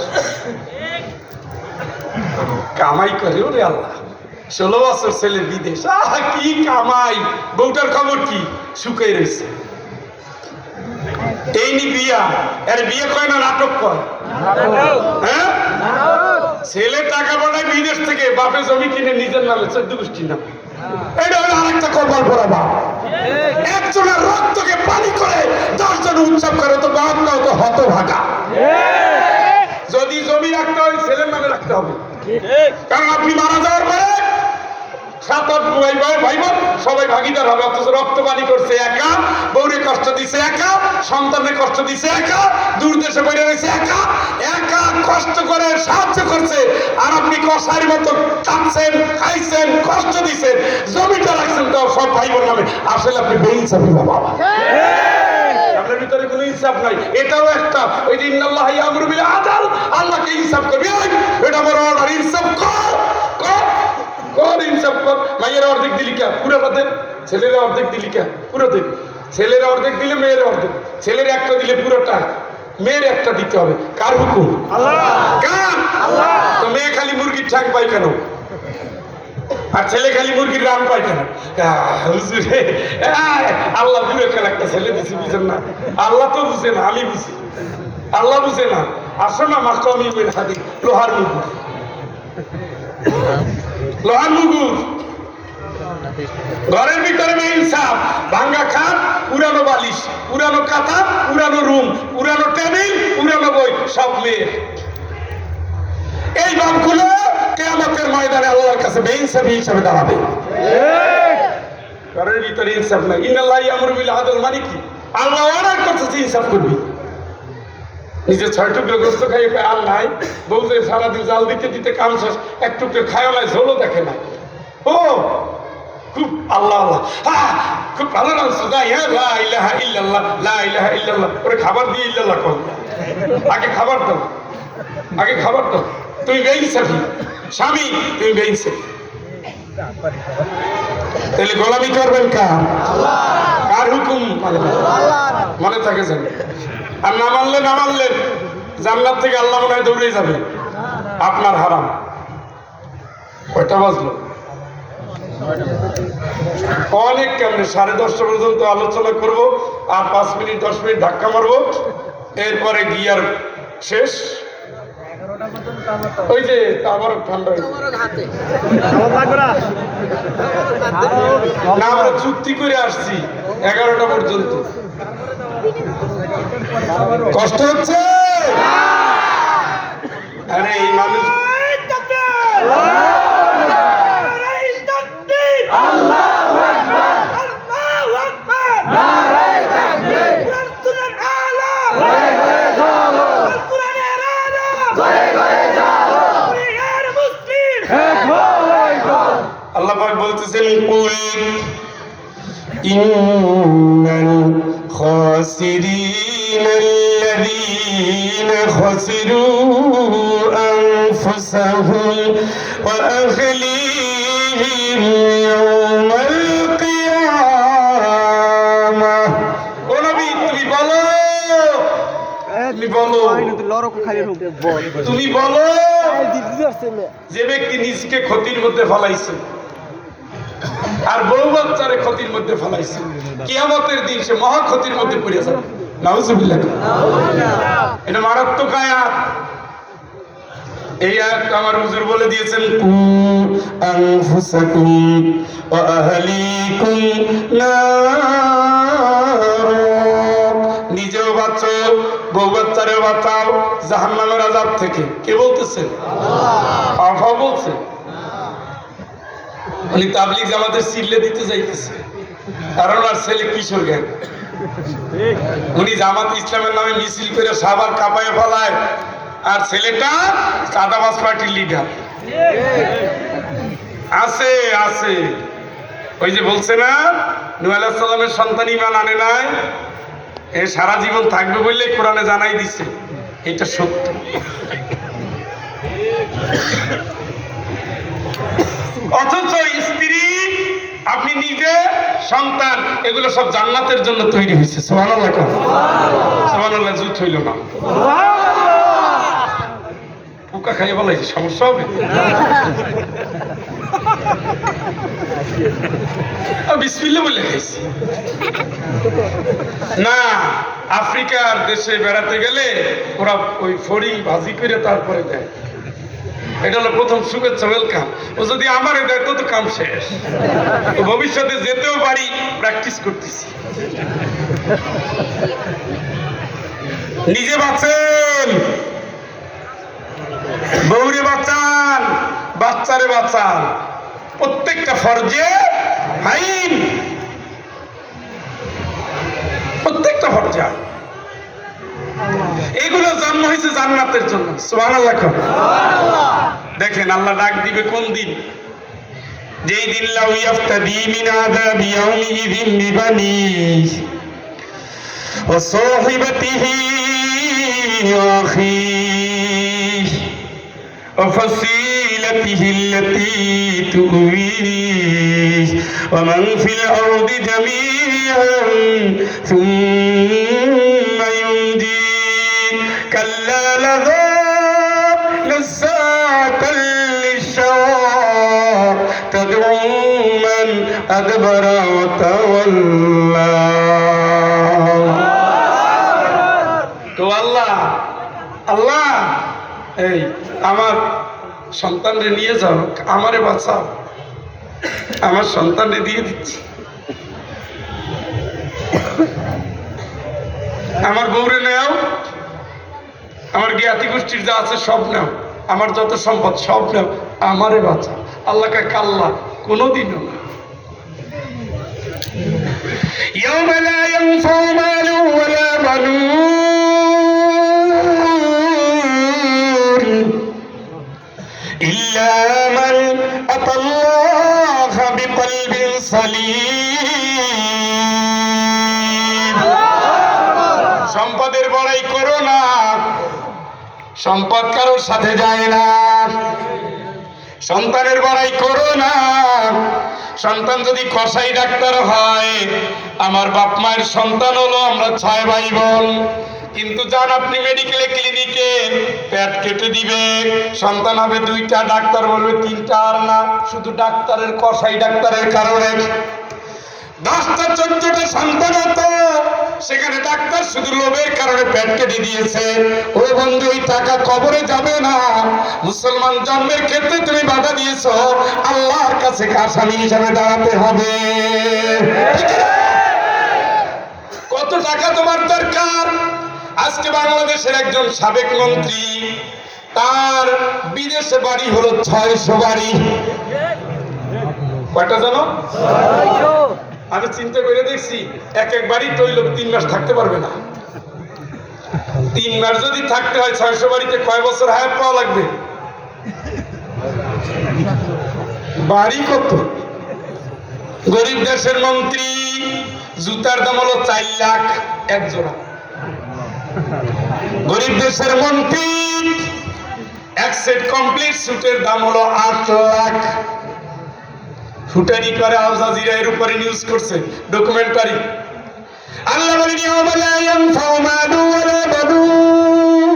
কামাই করে ওরে আল্লাহ, 16 বছর ছেলে বিদেশ, কি কামাই। বউটার খবর কি? শুকাই রয়েছে। এই নি বিয়া, এর বিয়ে কয় না নাটক কয়? হ্যাঁ, ছেলে টাকা পাঠায় বিদেশ থেকে, বাপে জমি কিনে নিজের নামে 14 গোষ্ঠীর নামে। এটা হলো আরেকটা কপাল পরা বাপ। একজনের রক্তকে পানি করে 10 জন উৎসব করে, তো বাপটাও তো হতভাগা। যদি জমি রাখতে হয় ছেলের নামে রাখতে হবে, কারণ আপনি মারা যাওয়ার পরে 7-8 ভাই বোন সবাই ভাগিদার হবে, অথচ রক্তপানি করছে একা, বউরে কষ্ট দিছে একা, সন্তানের কষ্ট দিছে একা, দূর দেশে বেরিয়ে রয়েছে একা, একা কষ্ট করে সাহায্য করছে। আর আপনি কষার মতো কাটছেন, খাইছেন, কষ্ট দিছেন, জমিটা রাখছেন, তো সব ভাই বোন নামে। আসলে আপনি বেইনসাফি বাবা, আপনার ভিতরে কোনো ইনসাফ নাই। এটাও একটা ওই যে ইন্নাল্লাহ ইয়ামুরু বিল আদল, আল্লাহকে ইনসাফ করবি, এটা বড় অর্ডার, ইনসাফ কর কর কর, ইনসাফ কর। মায়ের অর্ধেক দিলি কে পুরোটা দে, ছেলেরা অর্ধেক দিলি কে পুরো দে। ছেলেরা অর্ধেক দিলে মেয়ের অর্ধেক, ছেলের একটা দিলে পুরোটা, মেয়ের একটা দিতে হবে। কার হুকুম? আল্লাহ। কার? আল্লাহ। তো মেয়ে খালি মুরগির ঠ্যাং পায় কেন, আর ছেলে খালি মুরগির রান পায় কেন? আল্লাহ বুঝে কেন একটা ছেলে দিছি, বুঝেন না? আল্লাহ তো বুঝে না, আমি বুঝি। আল্লাহ বুঝে না। আসো না মাকামি বিন হাদিদ, লোহার মুগুর, লোহার মুগুর। ঘরের ভিতরে ইনসাফ, ভাঙ্গা খাট, পুরানো বালিশ, পুরানো কাঁথা, পুরানো রুম, পুরানো টেবিল, পুরানো বই, সব মেয়ে। এই বাপগুলো কিয়ামতের ময়দানে আল্লাহর কাছে বেইনসাফি হিসাবে দাঁড়াবে। ঘরের ভিতরে ইনসাফ নাই। ইন্নাল্লাহ ইয়ামুরু বিল আদল মানে কি? আল্লাহ অর্ডার করতেছে ইনসাফ করবি। নিজে 6 টুকরো গোস্ত খাইয়ে আর নাই, বউ যে সারাদিন জাল দিতে দিতে কাম শেষ, 1 টুকরো খায়ও নাই, ঝোলও দেখে না। ও খুব আল্লাহ আল্লাহ, খুব ভালো রান্না যাই, হ্যাঁ লা ইলাহা ইল্লাল্লাহ, লা ইলাহা ইল্লাল্লাহ। ওরে খাবার দিয়ে ইল্লাল্লাহ কর, আগে খাবার দাও, আগে খাবার দাও। তুমি বেইনসাফি স্বামী, তুমি বেইনসাফি। তাহলে গোলামি করবেন কার? কার হুকুম? মনে থাকে যেন। আর না মানলেন জান্নাত থেকে আল্লাহ মনে হয় দৌড়ে যাবে, আপনার হারাম। কয়টা বাজলো? অনেক কেমনে 10:30 পর্যন্ত আলোচনা করব, আর 5 মিনিট 10 মিনিট ধাক্কা মারবো, এরপরে গিয়ার শেষ। ওই যে আবার ঠান্ডা না, আমরা চুক্তি করে আসছি 11টা পর্যন্ত। কষ্ট হচ্ছে? আরে এই মানুষ আল্লাহ পাক বলতেছেন, কুল ইন্নাল খাসিরিনা আল্লাযীনা খাসিরু আনফুসাহুম ওয়া আহলিহিম ইয়াওমাল কিয়ামাহ। ও নবী তুমি বলো, তুমি বলো যে ব্যক্তি নিজকে ক্ষতির মধ্যে ফেলাইছে আর বউ বাচ্চারে ক্ষতির মধ্যে ফেলাইছে, কিয়ামতের দিন সে মহা ক্ষতির মধ্যে পড়ে যাবে। নাউজুবিল্লাহ। এটা মারাত্মক আয়াত। এই আয়াতটা আমার হুজুর বলে দিয়েছেন, কু আনফুসাকুম ওয়া আহলিকুম নার। নিজেও বাঁচো, বউ বাচ্চারে বাঁচাও জাহান্নামের আযাব থেকে। কে বলতেছে? আল্লাহ বলছে। উনি তাবলিগ জামাতের সিল্লে দিতে যাইতেছে, কারণ আর ছেলে কিশোর জ্ঞান। উনি জামাত ইসলামের নামে মিছিল করে সাবার কাঁপায় ফেলায়, আর ছেলেটা চাঁদাবাজ পার্টির লিডার। আছে আছে, ওই যে বলছে না নূহ আলাইহিস সালামের সন্তান ঈমান আনে নাই, এ সারা জীবন থাকবে বললে কোরআনে জানাই দিছে। এটা সত্য। অথচ স্ত্রী, আপনি নিজে, সন্তান, এগুলো সব জান্নাতের জন্য তৈরি হয়েছে। সুবহানাল্লাহ। সুবহানাল্লাহ। জুত হইল না, পোকা খাইয়ে বলাইছে, সমস্যা হবে। বিসমিল্লাহ বলে খাইছি না। আফ্রিকার দেশে বেড়াতে গেলে ওরা ওই ফড়িং ভাজি করে তারপরে দেয়। এটা হলো প্রথম শুভেচ্ছা, ওয়েলকাম। ও যদি আমারে দেয় তো কাম শেষ। তো ভবিষ্যতে যেতেও পারি, প্র্যাকটিস করতেছি। নিজে বাঁচেন, বউরে বাঁচান, বাচ্চারে বাঁচান, প্রত্যেকটা ফরজে আইন, প্রত্যেকটা ফরজে আইন। এগুলো জন্ম হয়েছে জান্নাতের জন্য। সুবহানাল্লাহ। দেখেন আল্লাহ ডাক দিবে কোন দিন? যেই দিন লাউ ইয়াফতাদি মিন আযাবি ইয়াউমিযিন বিবানিহি ওয়া সাহিবাতিহি ওয়া আখিহি ওয়া ফাসিলাতিহি আল্লাতী তু'ওয়িহি ওয়া মান ফিল আরদি জামিআন সুম্মা ينجي كلا لذا نزاعة للشوى تدعو من أدبر وتولى। তো আল্লাহ আল্লাহ এই আমার সন্তানরে নিয়ে যাও, আমারে বাঁচাও, আমার সন্তানরে দিয়ে দিচ্ছি, আমার বউরে নেও, আমার জ্ঞাতি গোষ্ঠীর যা আছে সব নেও, আমার যত সম্পদ সব নেও, আমারে বাঁচা। আল্লাহকে কাল্লা কোনোদিনও না। ইয়াউমা লা ইয়ানফাউ মালু ওয়ালা বানুন ইল্লা মান আতাল্লাহা বিকলবিন সালিম। সম্পদের বড়াই করো না, সম্পদ কারোর সাথে যায় না। সন্তানের বড়াই করো না, সন্তান যদি কসাই ডাক্তার হয়, আমার বাপ মায়ের সন্তান হলো, আমরা 6 ভাই বোন, কিন্তু যান আপনি মেডিকেলে ক্লিনিকে, পেট কেটে দিবে, সন্তান হবে 2টা, ডাক্তার বলবে 3টা, আর না, শুধু ডাক্তারের কসাই ডাক্তারের কারণে 10টা 14টা সন্তান হতো, সেখানে ডাক্তার শুধু লোভের কারণে পেট কেটে দিয়েছে। ও বন্ধু, ওই টাকা কবরে যাবে না। মুসলমান জন্মের ক্ষেত্রে তুমি বাধা দিয়েছো, আল্লাহর কাছে আসামি হিসাবে দাঁড়াতে হবে। কত টাকা তোমার দরকার? আজকে বাংলাদেশের একজন সাবেক মন্ত্রী, তার বিদেশে বাড়ি হলো 600 বাড়ি। কয়টা জানো? 600। আমি চিন্তা করে দেখছি, এক বাড়ি তৈল 3 মাস থাকতে পারবে না। 3 মাস যদি থাকতে হয় 600 বাড়িতে, কয় বছর হায়াত পাওয়া লাগবে? বাড়ি কত? গরিব দেশের মন্ত্রী, জুতার দাম হলো 4 লাখ এক জোড়া। গরিব দেশের মন্ত্রী, এক সেট কমপ্লিট স্যুটের দাম হলো 8 লাখ। ফুটানি করে আল জাজিরা এর উপরে নিউজ করছে, ডকুমেন্টারি। আল্লাহ বলেন ইয়াউমা লা ইয়ানফাউ মালু ওয়ালা বানুন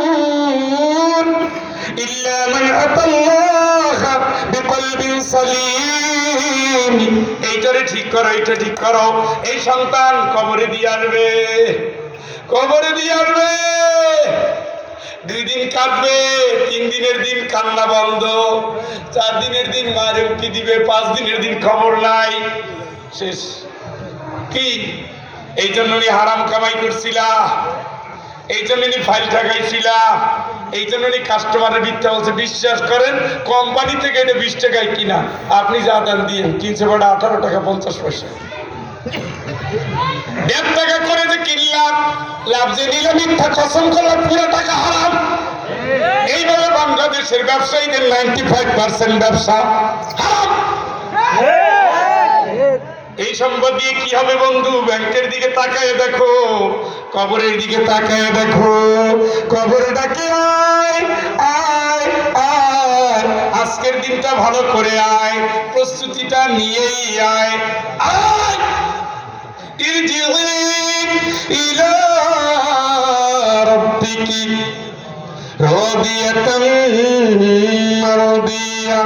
ইল্লা মান আতাল্লাহা বিকলবিন সালিম। এইটারে ঠিক করো, এইটা ঠিক করো। এই সন্তান কবরে দিয়ে আসবে, কবরে দিয়ে আসবে, 2 দিন কাঁদবে, 3 দিনের দিন কান্না বন্ধ, 4 দিনের দিন মারে উকি দিবে, 5 দিনের দিন খবর নাই, শেষ। কি এই জন্য হারাম কামাই করছিলা, এই জন্য ফাইল ঠেকাইছিলা, এই জন্য কাস্টমারের মিথ্যা বলছে। বিশ্বাস করেন, কোম্পানি থেকে এটা 20 টাকায় কিনা, আপনি যা দান দিয়ে কিনছে বড় 18 টাকা 50 পয়সা। 1.5 টাকা করে যে কিনলাম, লাভ যে নিলাম, মিথ্যা কসম করলাম, পুরো টাকা হারাম। এইভাবে বাংলাদেশের ব্যবসায়ীদের 95% ব্যবসা হারাম। এই সম্পদ দিয়ে কি হবে বন্ধু? ব্যাংকের দিকে তাকায় দেখো, কবরের দিকে তাকায় দেখো, কবরে ডাকে আয় আয় আয়, আজকের দিনটা ভালো করে আয়, প্রস্তুতিটা নিয়েই আয়। আয় ইরজিই ইলা রাব্বিকি রাদিয়াতান মারদিয়া।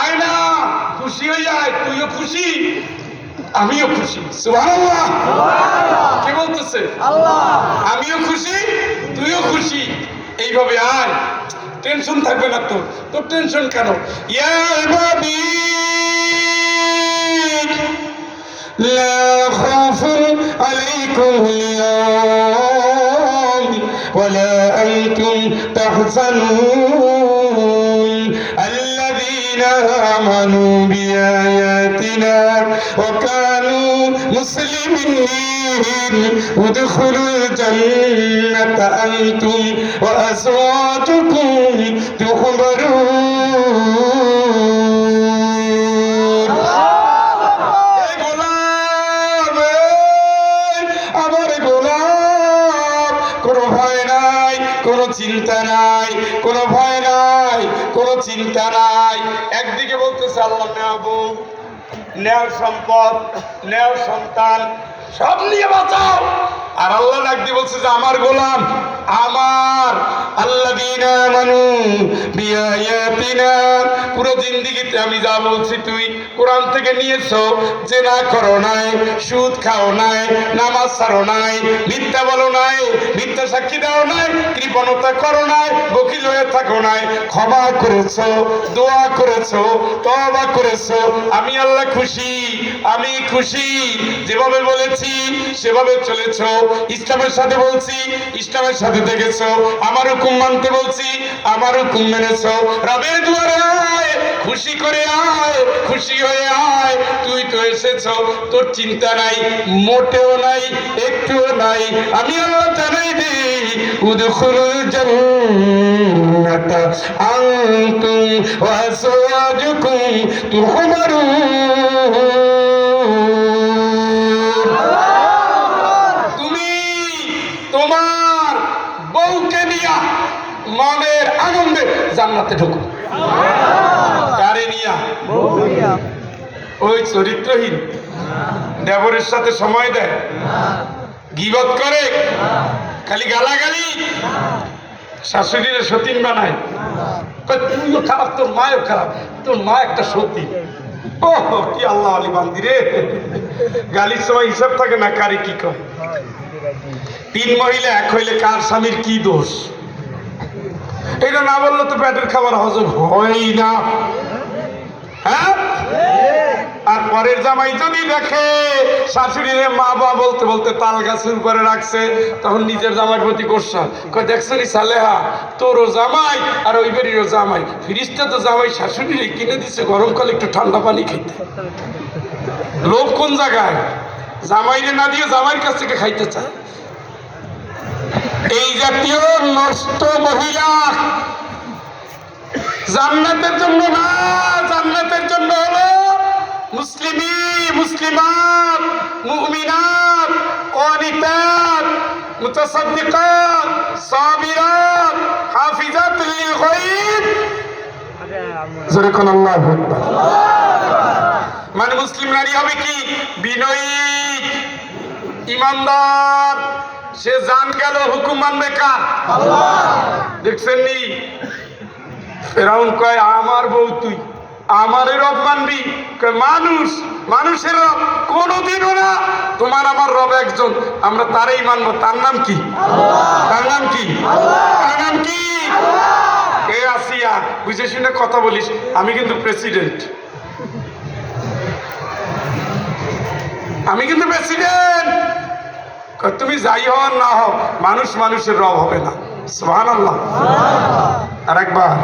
আয় না, খুশি হয়ে আয়, তুইও খুশি আমিও খুশি। সুবহানাল্লাহ। কে বলতেছে? আল্লাহ। আমিও খুশি তুইও খুশি, এইভাবে আয়, টেনশন থাকবে না তোর। তোর টেনশন কেন? ইয়া ইবাদি লা খাউফুন আলাইকুম আল-ইয়াওম ওয়ালা আনতুম তাহজানুন আল্লাযীনা আমানু বিআয়াতিনা ওয়া কানু মুসলিমিন উদখুলুল জান্নাতা আনতুম ওয়া আযওয়াজুকুম তুখবারুন। আমার গোলাম, কোনো ভয় নাই, কোনো চিন্তা নাই, কোনো ভয় নাই, কোনো চিন্তা নাই। একদিকে বলতেছে আল্লাহ নেওয়াবো, নেওয়ার সম্পদ, নেওয়ার সন্তান সব নিয়ে বাঁচাও, আর আল্লাহ ডাক দিয়ে বলছে যে আমার গোলাম, আমার আল্লাযীনা আমানু বিআয়াতিনা, পুরো জিন্দেগিতে আমি যা বলছি তুই কোরআন থেকে নিয়েছো, যে না করো নাই, সুদ খাও নাই, নামাজ ছাড়ো নাই, মিথ্যা বলো নাই, মিথ্যা সাক্ষী দাও নাই, কৃপণতা করো নাই, বকিল হয়ে থাকো নাই, ক্ষমা করেছো, দোয়া করেছো, তওবা করেছো, আমি আল্লাহ খুশি, আমি খুশি। যেভাবে বলেছি সেভাবে চলেছো, ইসলামের সাথে বলছি, ইসলামের সাথে দেখেছো, আমার হুকুম মানতে বলছি, আমার হুকুম মেনেছো, রবের দুয়ারে আয়, খুশি করে আয়, খুশি হয়ে আয়। তুই তো এসেছো, তোর চিন্তা নাই, মোটেও নাই, একটুও নাই। আমি আল্লাহ জানাই দিই, উদখুলুল জান্নাতা আনতুম ওয়া আযওয়াজুকুম তুখবারুন। তুমি তোমার বউকে নিয়া মনের আনন্দে জান্নাতে ঢুকো। কারে নিয়া? ওই চরিত্রহীন দেবরের সাথে সময় দেয়, গীবত করে, খালি গালাগালি, শাশুড়িরে সতীন বানায়, কয় তুইও খারাপ, তোর মায়ও খারাপ, তোর মা একটা সতী। ও কি আল্লাহ আলী বান্দি রে, গালির সময় হিসাব থাকে না কারে কি কয়। তিন মহিলা এক হইলে কার স্বামীর কি দোষ, এটা না বললে তো পেটের খাবার হজম হয় না। হ্যাঁ, আর পরের জামাই যদি দেখে শাশুড়িরে মা বাবা বলতে বলতে তাল গাছের উপরে রাখছে, তখন নিজের জামাইয়ের প্রতি গোসা কয়, দেখছো নি সালেহা, তোরও জামাই আর ওই বেরিরও জামাই, ফিরিস্তা তো জামাই শাশুড়িরে কিনে দিচ্ছে গরমকালে একটু ঠান্ডা পানি খেতে। লোভ কোন জায়গায়? জামাইরে না দিয়ে জামাইয়ের কাছ থেকে খাইতে চায়। এই জাতীয় নষ্ট মহিলা জান্নাতের জন্য না, জান্নাতের জন্য হলো মুসলিমি, মুসলিমাত, মুমিনাত, কানিতাত, মুতাসাদ্দিকাত, সাবিরাত, হাফিজাতুল লিল গায়ব। জোরে কোন আল্লাহু আকবার। মানে মুসলিম নারী হবে কি? বিনয়ী, ইমানদার। সে জান গেল, হুকুম মানবে কার? আল্লাহ। দেখছেন নি ফেরাউন কয় আমার বউ তুই আমারে রব মানবি? কয় মানুষ, মানুষের রব কোনোদিনও না, তোমার আমার রব একজন, আমরা তারই মানবো। তার নাম কি? আল্লাহ। তার নাম কি? আল্লাহ। তার নাম কি? আল্লাহ। এ আসিয়া, বুঝে শুনে কথা বলিস, আমি কিন্তু প্রেসিডেন্ট, আমি কিন্তু প্রেসিডেন্ট। তুমি যাই হও আর না হও, মানুষ মানুষের রব হবে না। সুবহানাল্লাহ। আরেকবার,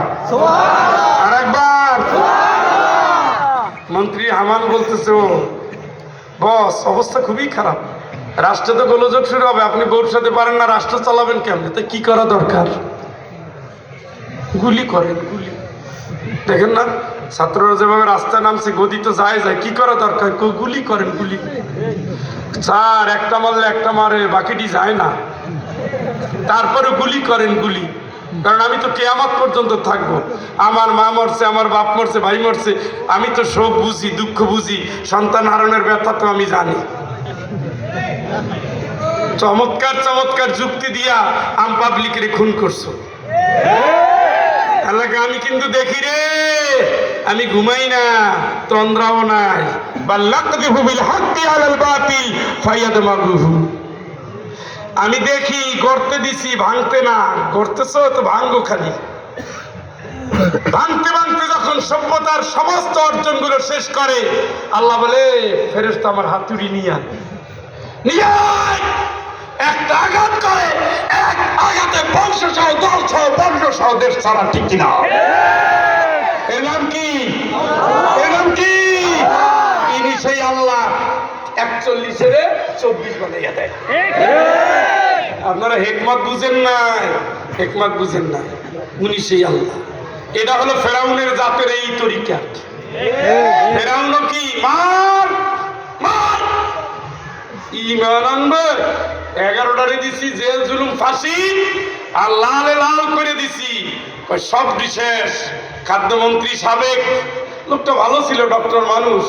আরেকবার। মন্ত্রী হামান বলতেছে, ও বস, অবস্থা খুবই খারাপ, রাষ্ট্রে তো গোলযোগ শুরু হবে, আপনি বউর সাথে পারেন না, রাষ্ট্র চালাবেন কেমনে? তো কি করা দরকার? গুলি করেন, গুলি। দেখেন না ছাত্ররা যেভাবে রাস্তায় নামছে, গদি তো যায় যায়, কি করা দরকার? গুলি করেন, গুলি। স্যার একটা মারলে একটা মারে, বাকিটি যায় না, তারপরে গুলি করেন, গুলি। কারণ আমি তো কিয়ামত পর্যন্ত থাকবো, আমার মা মরছে, আমার বাপ মরছে, ভাই মরছে, আমি তো সব বুঝি, দুঃখ বুঝি, সন্তান হারানোর ব্যথা তো আমি জানি। চমৎকার চমৎকার যুক্তি দিয়া আম পাবলিকের খুন করছো। এলাকা আমি কিন্তু দেখি রে, আমি ঘুমাই না, তন্দ্রাও নাই। বাল্লাকযিফু বিল হাক্কি আলাল বাতিল ফায়াদমাগুহু। আমি দেখি, গড়তে দিছি, ভাঙতে না। গড়তেছো তো ভাঙবো খালি। ভাঙতে ভাঙতে যখন সভ্যতার সমস্ত অর্জনগুলো শেষ করে, আল্লাহ বলে ফেরেশতা আমার হাতুড়ি নিয়ে একটা আঘাত করে, এক আঘাতে বংশ সহ দল সহ বংশ সহ দেশ ছাড়া, ঠিক কিনা? এর নাম কি? 24 বানাইয়া দেয়। আপনারা হিকমত বুঝেন না, হিকমত বুঝেন না, উনি সেই আল্লাহ। এটা হলো ফেরাউনের জাতের এই তরিকা। ফেরাউন কি মার মার ইমান আনবে, 11টারে দিছি জেল জুলুম ফাঁসি, আর লালে লাল করে দিছি, সব বিশেষ। খাদ্যমন্ত্রী সাবেক লোকটা ভালো ছিল, ডক্টর মানুষ,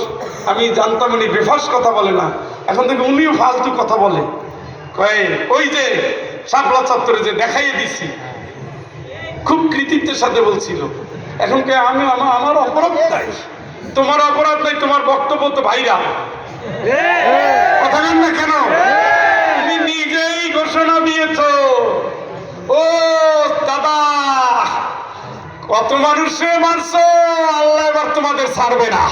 আমি জানতাম উনি বেফাস কথা বলে না, এখন থেকে উনিও ফালতু কথা বলে। কয়ে ওই যে শাপলা চত্বরে যে দেখাইয়ে দিছি, খুব কৃতিত্বের সাথে বলছিল। এখন কে আমি আমার অপরাধ নাই, তোমার অপরাধ নাই, তোমার বক্তব্য তো ভাইরা কথা বলেন না কেন? তুমি নিজেই ঘোষণা দিয়েছ। ও দাদা, কত মানুষে মারছো, আল্লাহ এবার তোমাদের ছাড়বে না।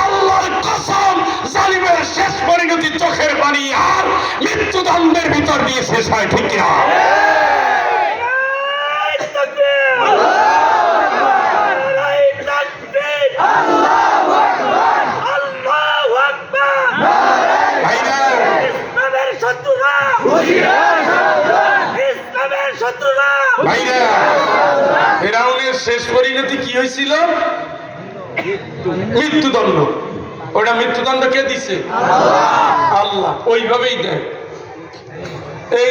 আল্লাহর কসম, জালিমের শেষ পরিণতি চোখের পানি আর মৃত্যুদণ্ডের ভিতর দিয়ে শেষ হয়, ঠিক কিনা? ভাইরা, ফেরাউনের শেষ পরিণতি কি হয়েছিল? মৃত্যুদণ্ড। ওটা মৃত্যুদণ্ড কে দিছে? আল্লাহ। ওইভাবেই দেয়। এই